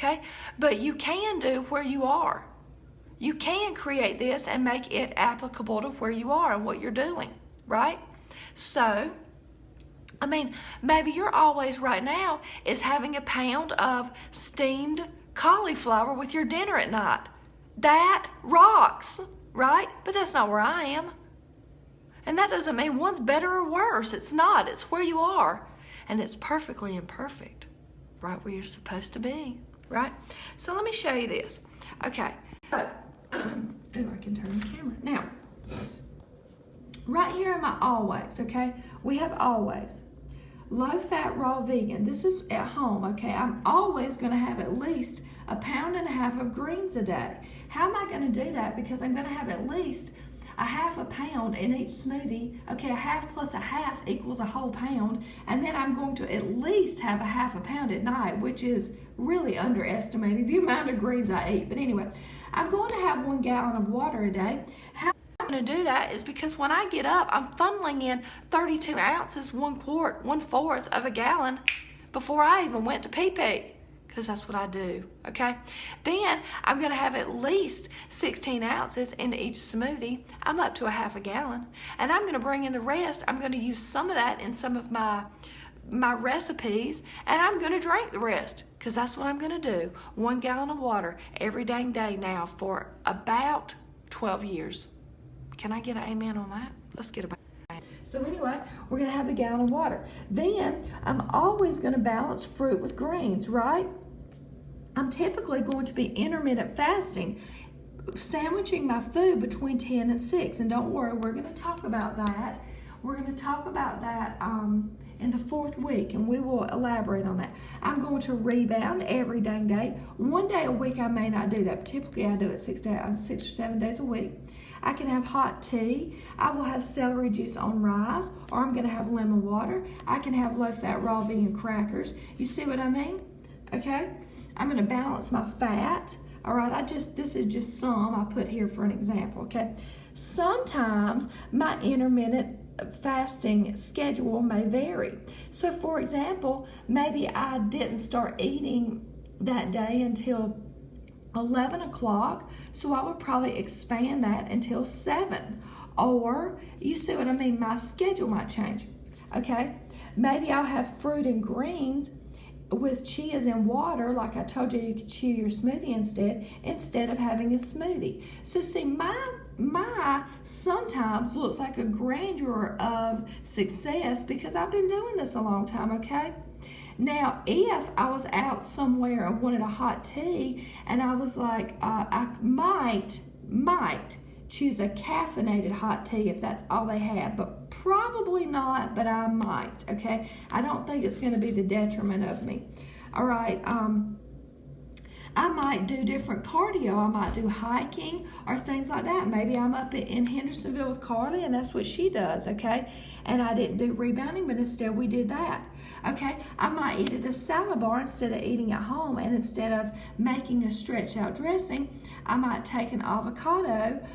okay? But you can do where you are. You can create this and make it applicable to where you are and what you're doing, right? So, I mean, maybe you're always right now is having a pound of steamed cauliflower with your dinner at night. That rocks, right? But that's not where I am. And that doesn't mean one's better or worse. It's not. It's where you are. And it's perfectly imperfect, right where you're supposed to be, right? So let me show you this. Okay. So, I can turn the camera. Now, right here in my always, okay, we have always. Low-fat, raw vegan. This is at home, okay? I'm always going to have at least 1.5 pounds of greens a day. How am I going to do that? Because I'm going to have at least 1/2 pound in each smoothie. Okay, 1/2 plus 1/2 equals a whole pound. And then I'm going to at least have 1/2 pound at night, which is really underestimating the amount of greens I eat. But anyway, I'm going to have 1 gallon of water a day. How I'm going to do that is because when I get up, I'm funneling in 32 ounces, 1 quart, 1/4 of a gallon before I even went to pee-pee, because that's what I do, okay? Then I'm going to have at least 16 ounces in each smoothie. I'm up to 1/2 gallon, and I'm going to bring in the rest. I'm going to use some of that in some of my recipes, and I'm going to drink the rest, because that's what I'm going to do. 1 gallon of water every dang day now for about 12 years. Can I get an amen on that? Let's get a amen. So anyway, we're going to have a gallon of water. Then I'm always going to balance fruit with greens, right? I'm typically going to be intermittent fasting, sandwiching my food between 10 and 6. And don't worry, we're going to talk about that. We're going to talk about that in the 4th week, and we will elaborate on that. I'm going to rebound every dang day. 1 day a week I may not do that, but typically I do it 6 or 7 days a week. I can have hot tea. I will have celery juice on rice, or I'm going to have lemon water. I can have low-fat raw vegan crackers. You see what I mean? Okay? I'm going to balance my fat. All right, this is just some I put here for an example, okay? Sometimes my intermittent fasting schedule may vary. So for example, maybe I didn't start eating that day until 11 o'clock, so I would probably expand that until 7. Or, you see what I mean, my schedule might change, okay? Maybe I'll have fruit and greens with chias and water, like I told you, you could chew your smoothie instead of having a smoothie. So see, my sometimes looks like a grandeur of success because I've been doing this a long time, okay? Now, if I was out somewhere and wanted a hot tea, and I was like, I might choose a caffeinated hot tea if that's all they have, but probably not, but I might, okay? I don't think it's going to be the detriment of me. All right, I might do different cardio. I might do hiking or things like that. Maybe I'm up in Hendersonville with Carly, and that's what she does, okay? And I didn't do rebounding, but instead we did that, okay? I might eat at a salad bar instead of eating at home, and instead of making a stretch out dressing, I might take an avocado.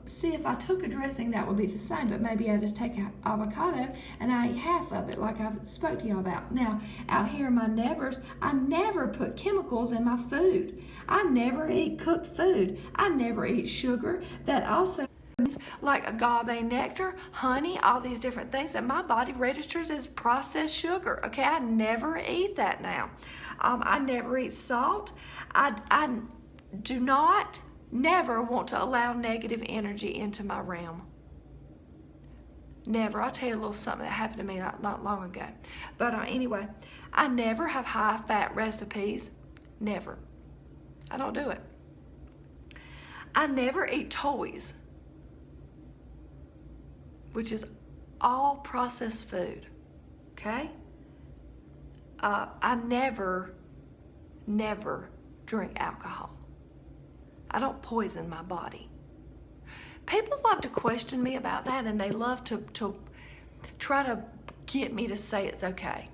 See, if I took a dressing, that would be the same, but maybe I just take an avocado and I eat half of it, like I've spoke to y'all about. Now, out here in my nevers, I never put chemicals in my food. I never eat cooked food. I never eat sugar. That also means like agave nectar, honey, all these different things that my body registers as processed sugar. Okay, I never eat that now. I never eat salt. I do not never want to allow negative energy into my realm. Never. I'll tell you a little something that happened to me not long ago. But anyway, I never have high-fat recipes. Never. I don't do it. I never eat toys, which is all processed food. Okay? I never drink alcohol. I don't poison my body. People love to question me about that, and they love to try to get me to say it's okay.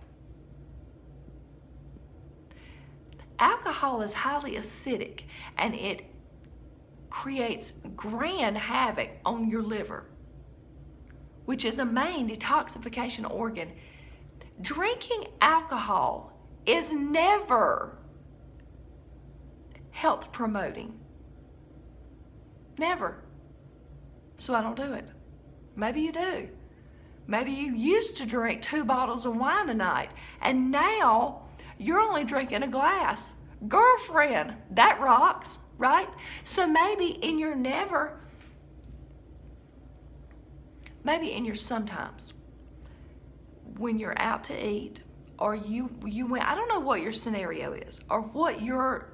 Alcohol is highly acidic, and it creates grand havoc on your liver, which is a main detoxification organ. Drinking alcohol is never health promoting. Never. So I don't do it. Maybe you do. Maybe you used to drink 2 bottles of wine a night, and now you're only drinking a glass. Girlfriend, that rocks, right? So maybe in your sometimes, when you're out to eat, or you went, I don't know what your scenario is, or what you're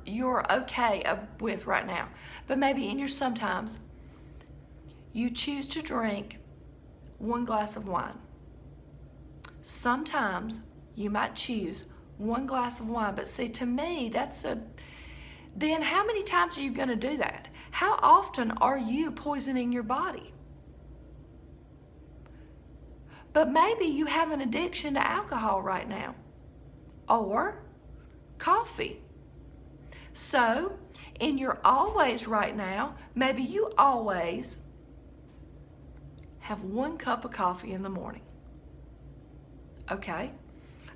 okay with right now, but maybe in your sometimes, you choose to drink 1 glass of wine. Sometimes you might choose 1 glass of wine, but see, to me, then how many times are you going to do that? How often are you poisoning your body? But maybe you have an addiction to alcohol right now, or coffee. So in your always right now, maybe you always have 1 cup of coffee in the morning. Okay,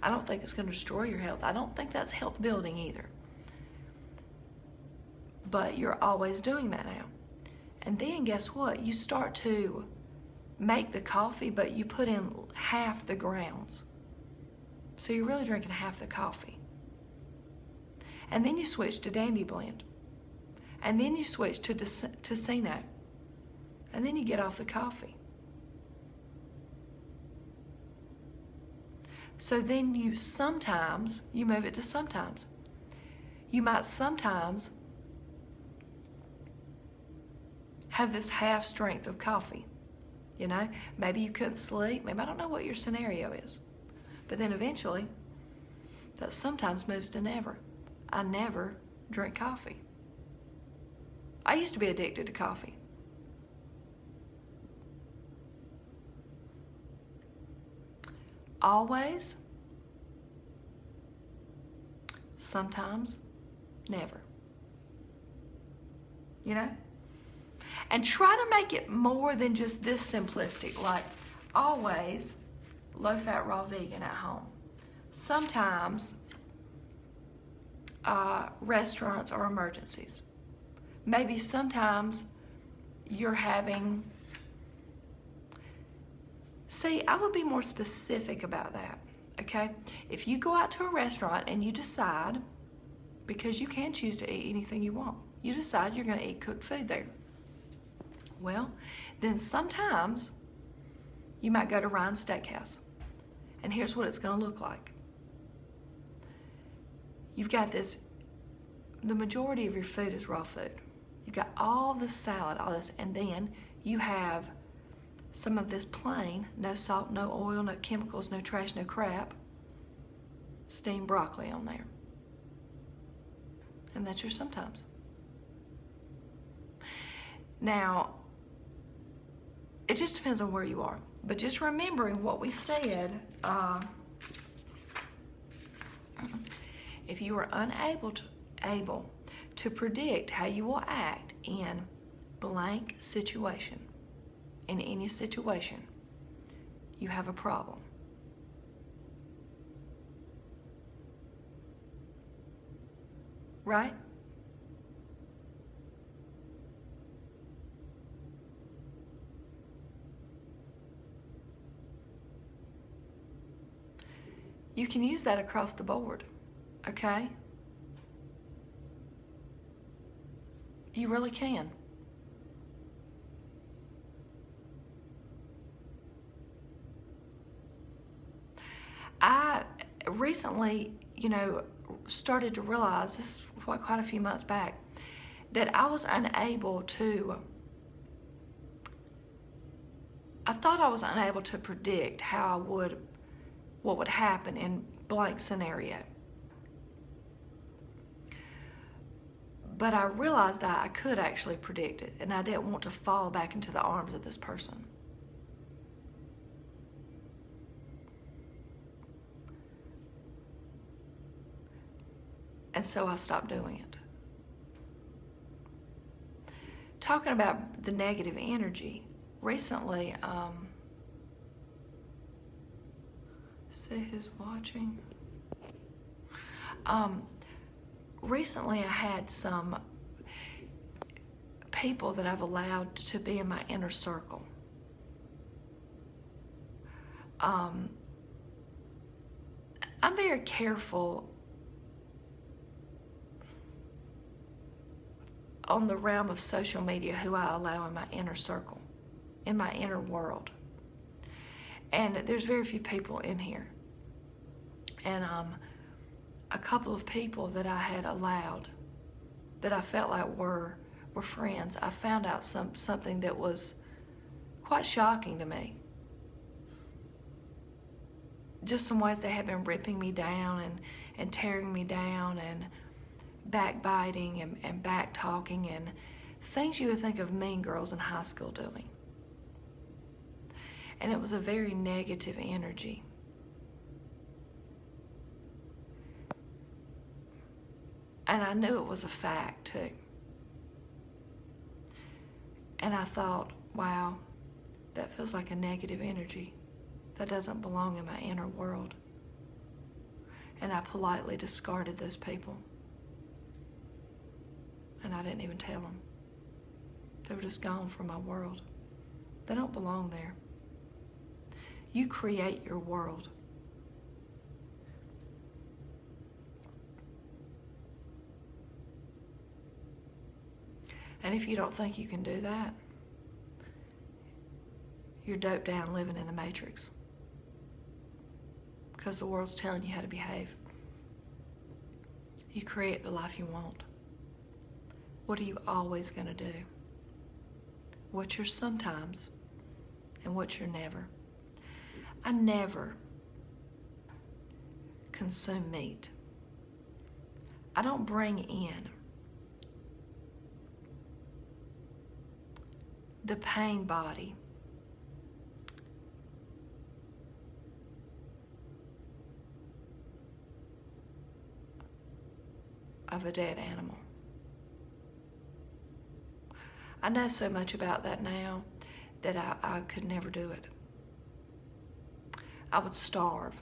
I don't think it's going to destroy your health. I don't think that's health building either. But you're always doing that now. And then guess what? You start to make the coffee, but you put in half the grounds. So you're really drinking half the coffee. And then you switch to Dandy Blend. And then you switch to Ticino. And then you get off the coffee. So then you move it to sometimes. You might sometimes have this half strength of coffee. You know, maybe you couldn't sleep. Maybe I don't know what your scenario is. But then eventually, that sometimes moves to never. I never drink coffee. I used to be addicted to coffee. Always, sometimes, never. You know? And try to make it more than just this simplistic, like always low-fat raw vegan at home. Sometimes restaurants or emergencies. Maybe sometimes you're having, see, I would be more specific about that, okay? If you go out to a restaurant and you decide, because you can choose to eat anything you want, you decide you're going to eat cooked food there. Well, then sometimes you might go to Ryan's Steakhouse. And here's what it's going to look like. You've got this, the majority of your food is raw food. You've got all this salad, all this, and then you have some of this plain, no salt, no oil, no chemicals, no trash, no crap, steamed broccoli on there. And that's your sometimes. Now, it just depends on where you are. But just remembering what we said, if you are unable to predict how you will act in blank situation, in any situation, you have a problem. Right? You can use that across the board, okay? You really can. I recently, started to realize, this is quite a few months back, that I was unable to, I thought I was unable to predict what would happen in blank scenario. But I realized that I could actually predict it, and I didn't want to fall back into the arms of this person. And so I stopped doing it. Talking about the negative energy, recently, see who's watching. recently I had some people that I've allowed to be in my inner circle. I'm very careful on the realm of social media who I allow in my inner circle, in my inner world. And there's very few people in here. And a couple of people that I had allowed, that I felt like were friends, I found out something that was quite shocking to me. Just some ways they had been ripping me down and tearing me down and backbiting and back talking and things you would think of mean girls in high school doing. And it was a very negative energy. And I knew it was a fact too. And I thought, wow, that feels like a negative energy. That doesn't belong in my inner world. And I politely discarded those people. And I didn't even tell them. They were just gone from my world. They don't belong there. You create your world. And if you don't think you can do that, you're doped down living in the Matrix. Because the world's telling you how to behave. You create the life you want. What are you always going to do? What's your sometimes and what's your never? I never consume meat. I don't bring in the pain body of a dead animal. I know so much about that now that I could never do it. I would starve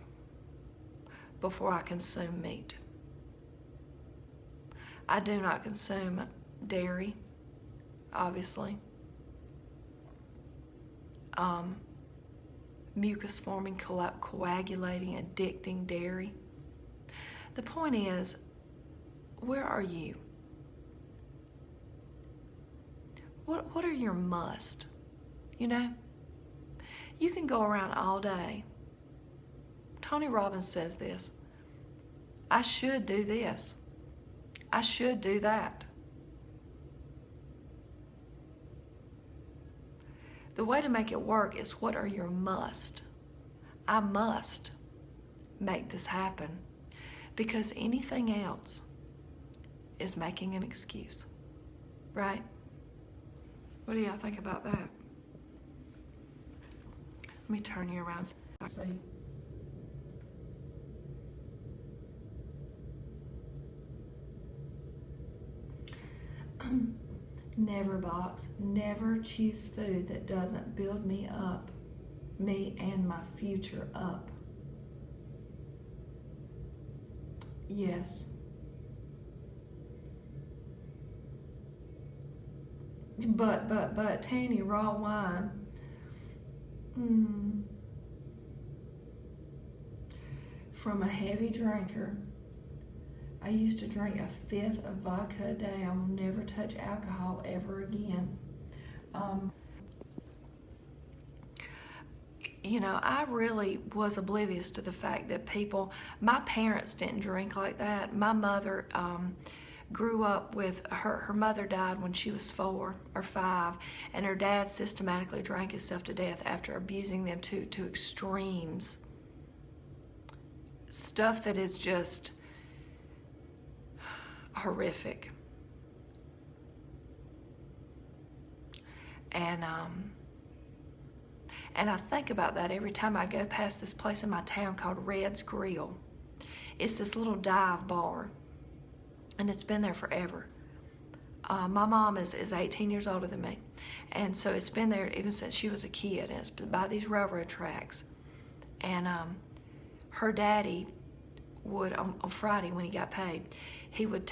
before I consume meat. I do not consume dairy, obviously. Mucus forming, coagulating, addicting dairy. The point is, where are you? What are your must? You know? You can go around all day. Tony Robbins says this. I should do this. I should do that. The way to make it work is, what are your must? I must make this happen, because anything else is making an excuse, right? What do y'all think about that? Let me turn you around. See. Never box, never choose food that doesn't build me up, me and my future up. Yes. But TannyRaw wine. From a heavy drinker, I used to drink a fifth of vodka a day. I will never touch alcohol ever again. You know, I really was oblivious to the fact that my parents didn't drink like that. My mother grew up with, her mother died when she was 4 or 5, and her dad systematically drank himself to death after abusing them to extremes. Stuff that is just horrific. And I think about that every time I go past this place in my town called Red's Grill. It's this little dive bar, and it's been there forever. My mom is 18 years older than me, and so it's been there even since she was a kid, and it's by these railroad tracks. And her daddy would, on Friday when he got paid, he would take